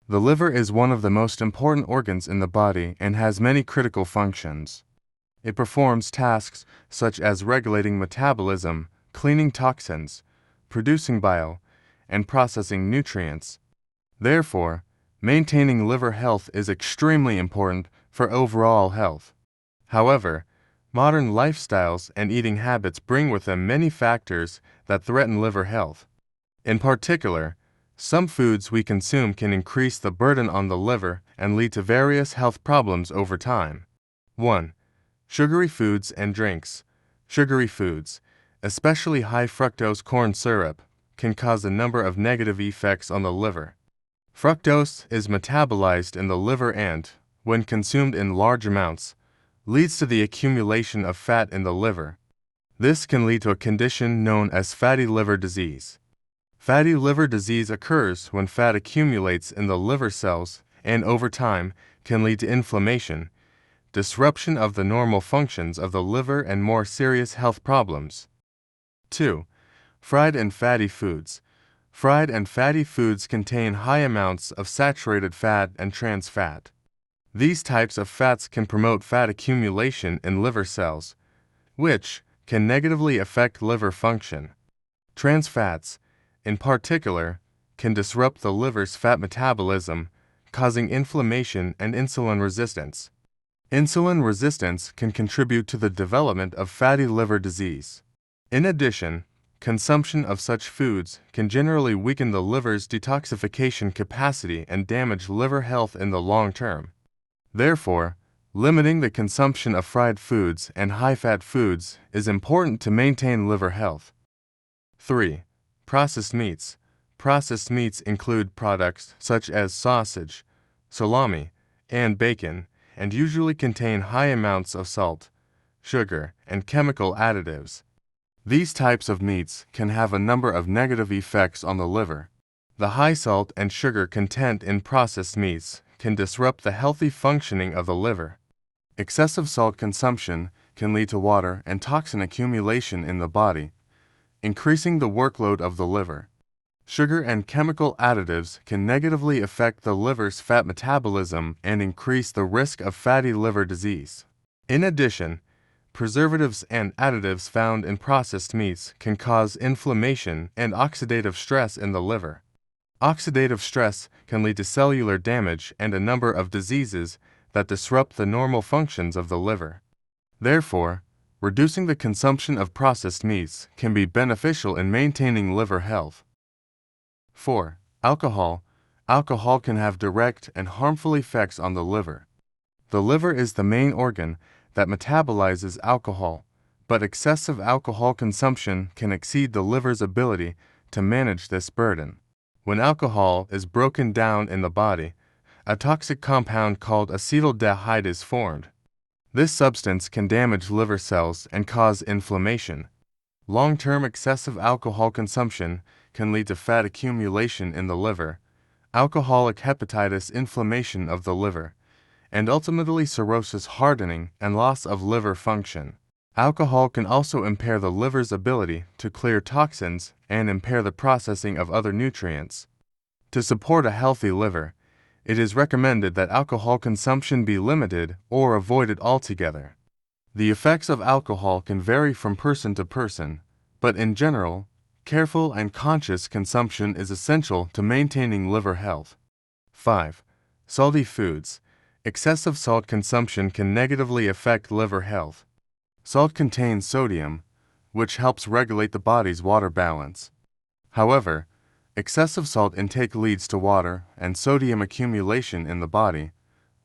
The liver is one of the most important organs in the body and has many critical functions. It performs tasks such as regulating metabolism, cleaning toxins, producing bile, and processing nutrients. Therefore, maintaining liver health is extremely important for overall health. However, modern lifestyles and eating habits bring with them many factors that threaten liver health. In particular, some foods we consume can increase the burden on the liver and lead to various health problems over time. 1. Sugary foods and drinks. Sugary foods, especially high fructose corn syrup, can cause a number of negative effects on the liver. Fructose is metabolized in the liver and, when consumed in large amounts, leads to the accumulation of fat in the liver. This can lead to a condition known as fatty liver disease. Fatty liver disease occurs when fat accumulates in the liver cells and over time can lead to inflammation, disruption of the normal functions of the liver, and more serious health problems. 2. Fried and fatty foods. Fried and fatty foods contain high amounts of saturated fat and trans fat. These types of fats can promote fat accumulation in liver cells, which can negatively affect liver function. Trans fats, in particular, can disrupt the liver's fat metabolism, causing inflammation and insulin resistance. Insulin resistance can contribute to the development of fatty liver disease. In addition, consumption of such foods can generally weaken the liver's detoxification capacity and damage liver health in the long term. Therefore, limiting the consumption of fried foods and high-fat foods is important to maintain liver health. 3. Processed meats. Processed meats include products such as sausage, salami, and bacon, and usually contain high amounts of salt, sugar, and chemical additives. These types of meats can have a number of negative effects on the liver. The high salt and sugar content in processed meats can disrupt the healthy functioning of the liver. Excessive salt consumption can lead to water and toxin accumulation in the body, increasing the workload of the liver. Sugar and chemical additives can negatively affect the liver's fat metabolism and increase the risk of fatty liver disease. In addition, preservatives and additives found in processed meats can cause inflammation and oxidative stress in the liver. Oxidative stress can lead to cellular damage and a number of diseases that disrupt the normal functions of the liver. Therefore, reducing the consumption of processed meats can be beneficial in maintaining liver health. 4. Alcohol. Alcohol can have direct and harmful effects on the liver. The liver is the main organ that metabolizes alcohol, but excessive alcohol consumption can exceed the liver's ability to manage this burden. When alcohol is broken down in the body, a toxic compound called acetaldehyde is formed. This substance can damage liver cells and cause inflammation. Long-term excessive alcohol consumption can lead to fat accumulation in the liver, alcoholic hepatitis, inflammation of the liver, and ultimately cirrhosis, hardening, and loss of liver function. Alcohol can also impair the liver's ability to clear toxins and impair the processing of other nutrients. To support a healthy liver, it is recommended that alcohol consumption be limited or avoided altogether. The effects of alcohol can vary from person to person, but in general, careful and conscious consumption is essential to maintaining liver health. 5. Salty foods. Excessive salt consumption can negatively affect liver health. Salt contains sodium, which helps regulate the body's water balance. However, excessive salt intake leads to water and sodium accumulation in the body,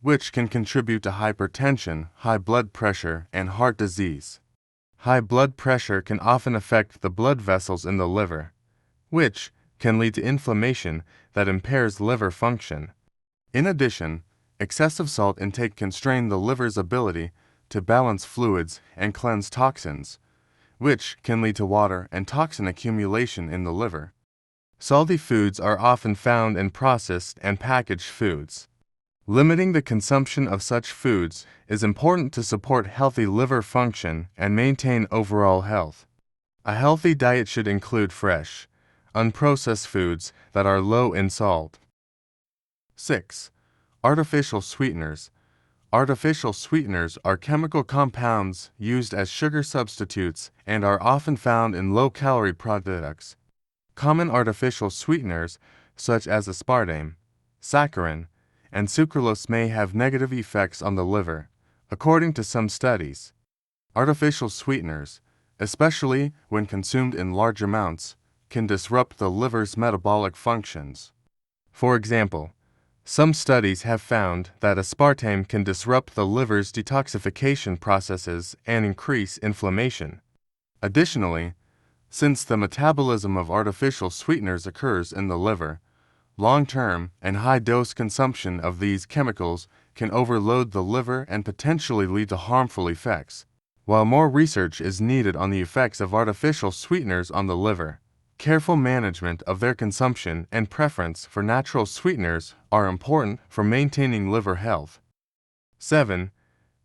which can contribute to hypertension, high blood pressure, and heart disease. High blood pressure can often affect the blood vessels in the liver, which can lead to inflammation that impairs liver function. In addition, excessive salt intake can strain the liver's ability to balance fluids and cleanse toxins, which can lead to water and toxin accumulation in the liver. Salty foods are often found in processed and packaged foods. Limiting the consumption of such foods is important to support healthy liver function and maintain overall health. A healthy diet should include fresh, unprocessed foods that are low in salt. 6. Artificial sweeteners. Artificial sweeteners are chemical compounds used as sugar substitutes and are often found in low-calorie products. Common artificial sweeteners, such as aspartame, saccharin, and sucralose may have negative effects on the liver, according to some studies. Artificial sweeteners, especially when consumed in large amounts, can disrupt the liver's metabolic functions. For example, some studies have found that aspartame can disrupt the liver's detoxification processes and increase inflammation. Additionally, since the metabolism of artificial sweeteners occurs in the liver, long-term and high-dose consumption of these chemicals can overload the liver and potentially lead to harmful effects. While more research is needed on the effects of artificial sweeteners on the liver, careful management of their consumption and preference for natural sweeteners are important for maintaining liver health. 7.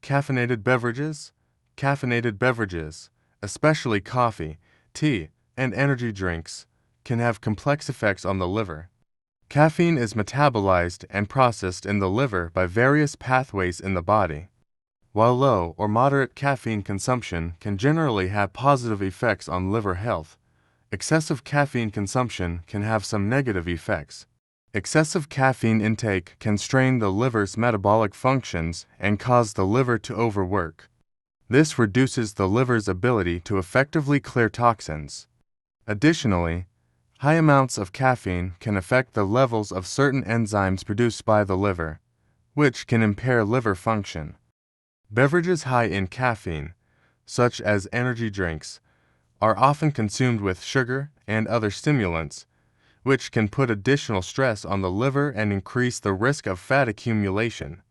Caffeinated beverages. Caffeinated beverages, especially coffee, tea, and energy drinks, can have complex effects on the liver. Caffeine is metabolized and processed in the liver by various pathways in the body. While low or moderate caffeine consumption can generally have positive effects on liver health, excessive caffeine consumption can have some negative effects. Excessive caffeine intake can strain the liver's metabolic functions and cause the liver to overwork. This reduces the liver's ability to effectively clear toxins. Additionally, high amounts of caffeine can affect the levels of certain enzymes produced by the liver, which can impair liver function. Beverages high in caffeine, such as energy drinks, are often consumed with sugar and other stimulants, which can put additional stress on the liver and increase the risk of fat accumulation.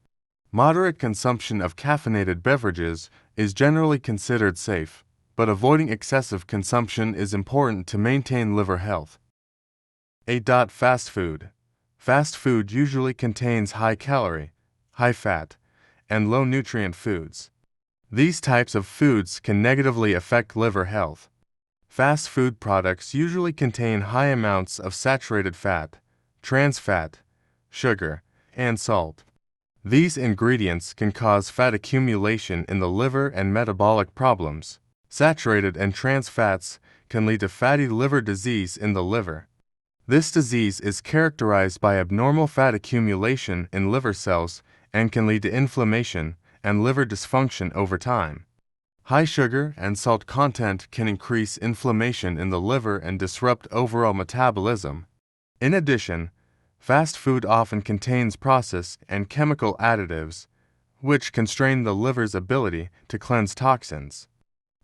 Moderate consumption of caffeinated beverages is generally considered safe, but avoiding excessive consumption is important to maintain liver health. 8. Fast food. Fast food usually contains high-calorie, high-fat, and low-nutrient foods. These types of foods can negatively affect liver health. Fast food products usually contain high amounts of saturated fat, trans fat, sugar, and salt. These ingredients can cause fat accumulation in the liver and metabolic problems. Saturated and trans fats can lead to fatty liver disease in the liver. This disease is characterized by abnormal fat accumulation in liver cells and can lead to inflammation and liver dysfunction over time. High sugar and salt content can increase inflammation in the liver and disrupt overall metabolism. In addition, fast food often contains processed and chemical additives, which constrain the liver's ability to cleanse toxins.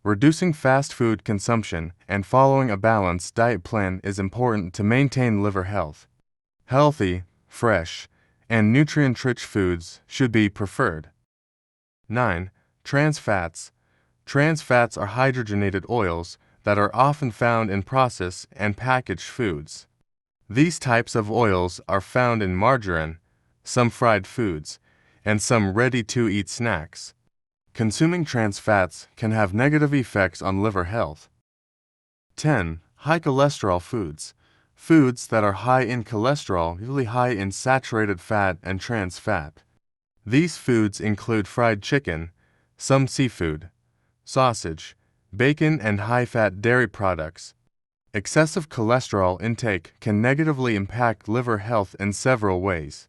Reducing fast food consumption and following a balanced diet plan is important to maintain liver health. Healthy, fresh, and nutrient-rich foods should be preferred. 9. Trans fats. Trans fats are hydrogenated oils that are often found in processed and packaged foods. These types of oils are found in margarine, some fried foods, and some ready-to-eat snacks. Consuming trans fats can have negative effects on liver health. 10. High cholesterol foods. Foods that are high in cholesterol usually high in saturated fat and trans fat. These foods include fried chicken, some seafood, sausage, bacon, and high-fat dairy products. Excessive cholesterol intake can negatively impact liver health in several ways.